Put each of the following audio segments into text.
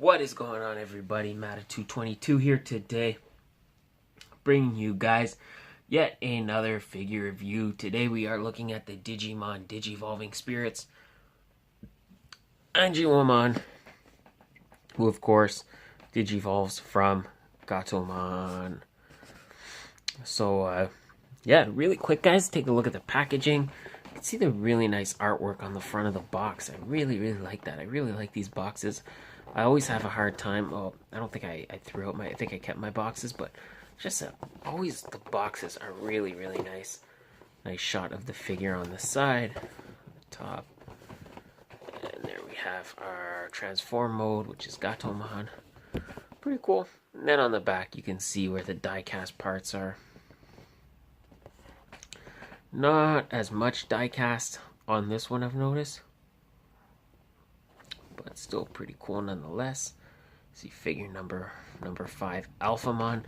What is going on, everybody? Mata222 here today, bringing you guys yet another figure review. Today we are looking at the Digimon Digivolving Spirits, Angewomon, who of course digivolves from Gatomon. So yeah, really quick guys, take a look at the packaging. You can see the really nice artwork on the front of the box. I really like that. I really like these boxes. I always have a hard time. Oh, I don't think I threw out I think I kept my boxes, but just always the boxes are really nice. Nice shot of the figure on the side, on the top. And there we have our transform mode, which is Gatomon. Pretty cool. And then on the back, you can see where the die-cast parts are. Not as much die-cast on this one, I've noticed. But still pretty cool nonetheless. See figure number 5, Alphamon.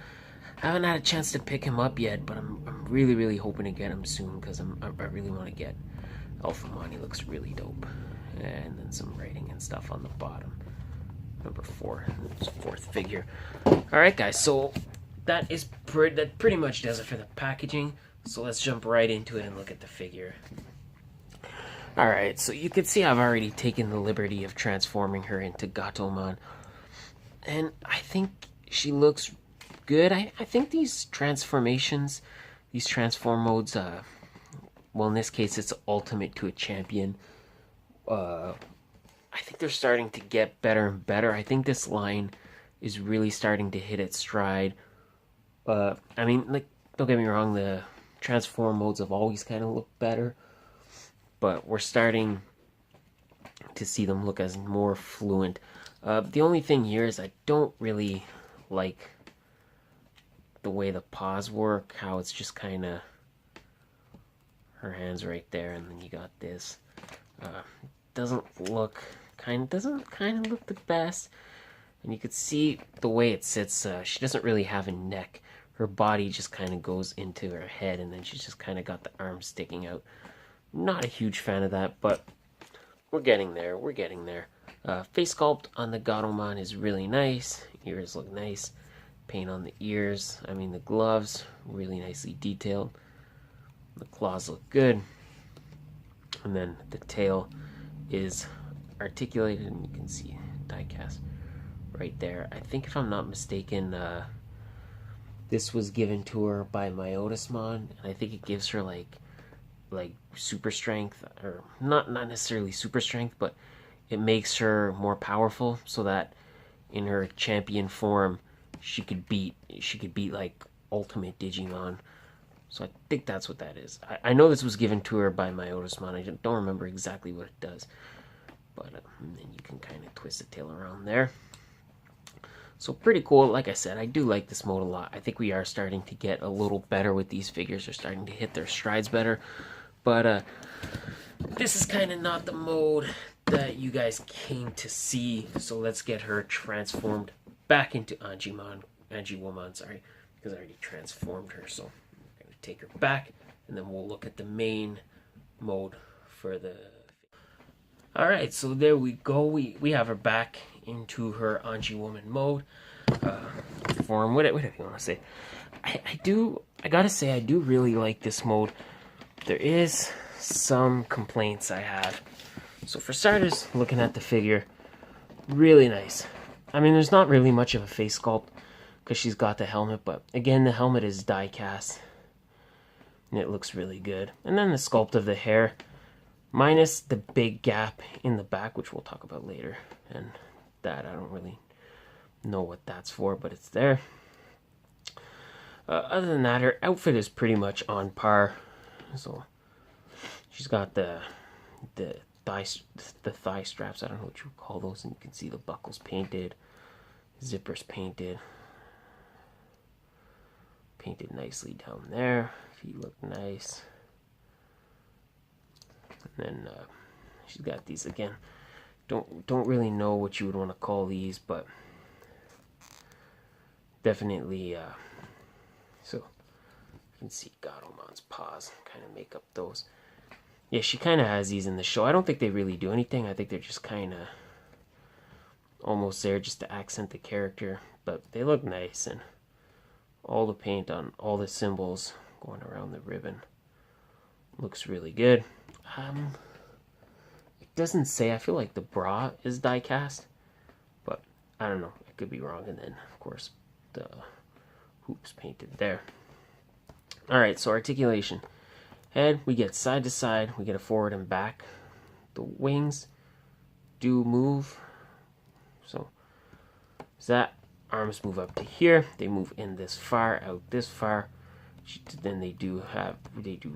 I haven't had a chance to pick him up yet, but I'm really hoping to get him soon because I really want to get Alphamon. He looks really dope. And then some writing and stuff on the bottom. Number 4, fourth figure. All right, guys. So that pretty much does it for the packaging. So let's jump right into it and look at the figure. Alright, so you can see I've already taken the liberty of transforming her into Gatomon. And I think she looks good. I think these transformations, these transform modes, well in this case it's ultimate to a champion. I think they're starting to get better and better. I think this line is really starting to hit its stride. I mean, like, don't get me wrong, the transform modes have always kind of looked better. But we're starting to see them look as more fluent. The only thing here is I don't really like the way the paws work. How it's just kind of her hands right there, and then you got this. Doesn't look the best. And you could see the way it sits. She doesn't really have a neck. Her body just kind of goes into her head, and then she's just kind of got the arms sticking out. Not a huge fan of that, but we're getting there. Face sculpt on the Gatomon is really nice. Ears look nice. Paint on the ears. I mean, the gloves, really nicely detailed. The claws look good. And then the tail is articulated, and you can see die-cast right there. I think if I'm not mistaken, this was given to her by Myotismon, and I think it gives her like super strength, or not necessarily super strength, but it makes her more powerful so that in her champion form she could beat like ultimate Digimon. So I think that's what that is. I know this was given to her by Myotismon. I don't remember exactly what it does, but then you can kind of twist the tail around there. So pretty cool. Like I said, I do like this mode a lot. I think we are starting to get a little better with these figures. They're starting to hit their strides better. But this is kind of not the mode that you guys came to see. So let's get her transformed back into Angewomon, sorry, because I already transformed her. So I'm going to take her back, and then we'll look at the main mode for the... Alright, so there we go. We have her back into her Angewomon mode. Form, whatever you want to say. I gotta say, I do really like this mode. There is some complaints I have. So for starters, looking at the figure, really nice. I mean, there's not really much of a face sculpt because she's got the helmet, but again, the helmet is die cast, and it looks really good. And then the sculpt of the hair, minus the big gap in the back, which we'll talk about later, and that I don't really know what that's for, but it's there. Other than that, her outfit is pretty much on par. So she's got the thigh straps. I don't know what you call those, and you can see the buckles painted, zippers painted nicely down there. Feet look nice. And then she's got these again. Don't really know what you would want to call these, but definitely so you can see Gatomon's paws kind of make up those. Yeah, she kind of has these in the show. I don't think they really do anything. I think they're just kind of almost there just to accent the character, but they look nice, and all the paint on all the symbols going around the ribbon looks really good. It doesn't say, I feel like the bra is die cast, but I don't know, I could be wrong. And then of course the hoops painted there. Alright, so articulation. Head, we get side to side, we get a forward and back. The wings do move. So that arms move up to here, they move in this far, out this far. Then they do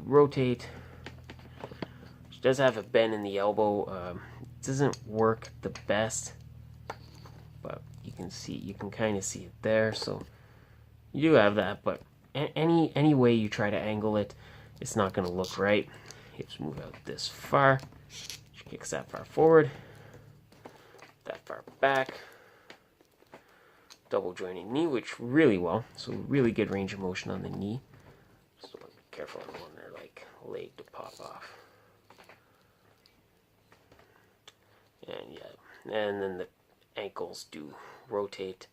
rotate. She does have a bend in the elbow. It doesn't work the best, but you can kind of see it there. So you do have that, but any way you try to angle it, it's not going to look right. Hips move out this far. She kicks that far forward, that far back. Double jointing knee, which really well. So really good range of motion on the knee. Just be careful on one their like leg to pop off. And yeah, and then the ankles do rotate.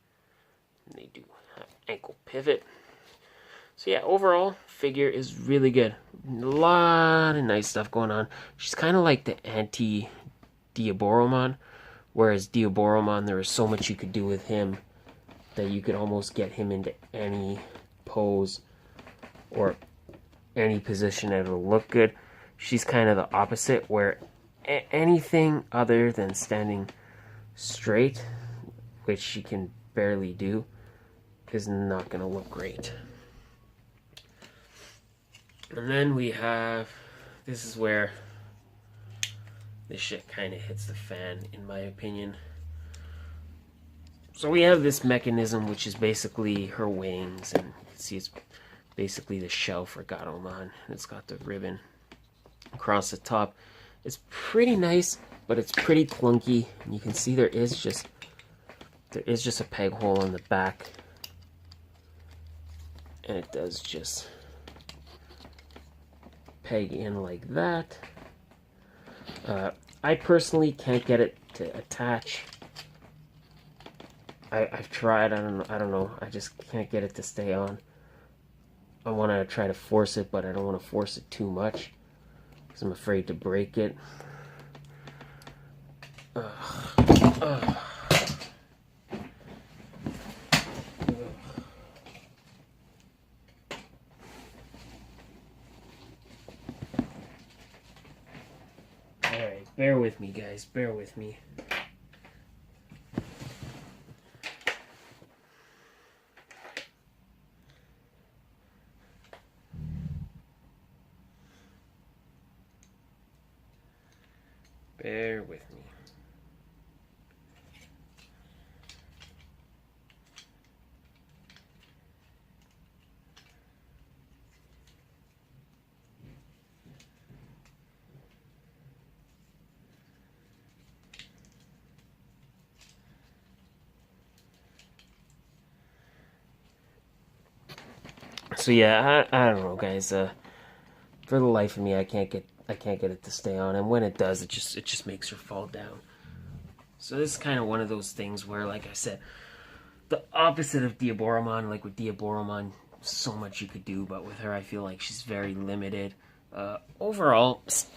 And they do have ankle pivot. So yeah, overall figure is really good. A lot of nice stuff going on. She's kind of like the anti-Diaboromon, whereas Diaboromon, there was so much you could do with him that you could almost get him into any pose or any position that will look good. She's kind of the opposite, where anything other than standing straight, which she can barely do, is not going to look great. And then we have, this is where this shit kind of hits the fan, in my opinion. So we have this mechanism, which is basically her wings, and you can see it's basically the shell for Gatomon. It's got the ribbon across the top. It's pretty nice, but it's pretty clunky. And you can see there is just a peg hole on the back, and it does just peg in like that. I personally can't get it to attach. I've tried. I don't know. I just can't get it to stay on. I want to try to force it, but I don't want to force it too much because I'm afraid to break it. Alright, bear with me, guys. Bear with me. Bear with me. So yeah, I don't know, guys. For the life of me, I can't get it to stay on, and when it does, it just makes her fall down. So this is kind of one of those things where, like I said, the opposite of Diaboromon. Like with Diaboromon, so much you could do, but with her, I feel like she's very limited. Overall, it's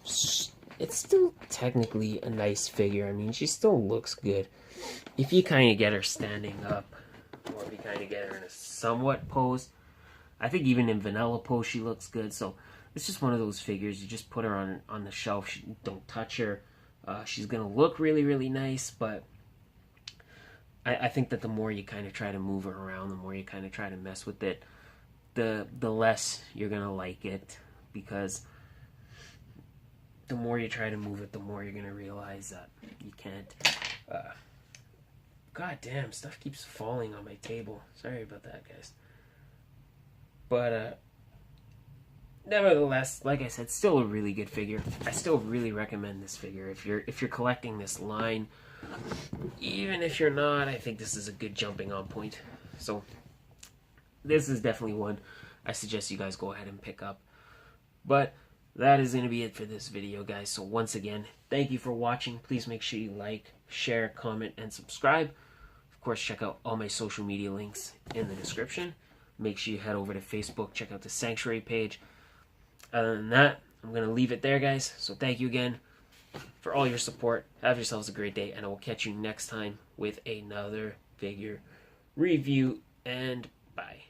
still technically a nice figure. I mean, she still looks good if you kind of get her standing up, or if you kind of get her in a somewhat pose. I think even in vanilla pose she looks good. So it's just one of those figures. You just put her on the shelf. Don't touch her. She's gonna look really, really nice, but I think that the more you kind of try to move her around, the more you kind of try to mess with it, the less you're gonna like it, because the more you try to move it, the more you're gonna realize that you can't. God damn, stuff keeps falling on my table. Sorry about that, guys. But nevertheless, like I said, still a really good figure. I still really recommend this figure if you're collecting this line. Even if you're not, I think this is a good jumping on point. So this is definitely one I suggest you guys go ahead and pick up. But that is going to be it for this video, guys. So once again, thank you for watching. Please make sure you like, share, comment, and subscribe. Of course, check out all my social media links in the description. Make sure you head over to Facebook, check out the Sanctuary page. Other than that, I'm going to leave it there, guys. So thank you again for all your support. Have yourselves a great day, and I will catch you next time with another figure review, and bye.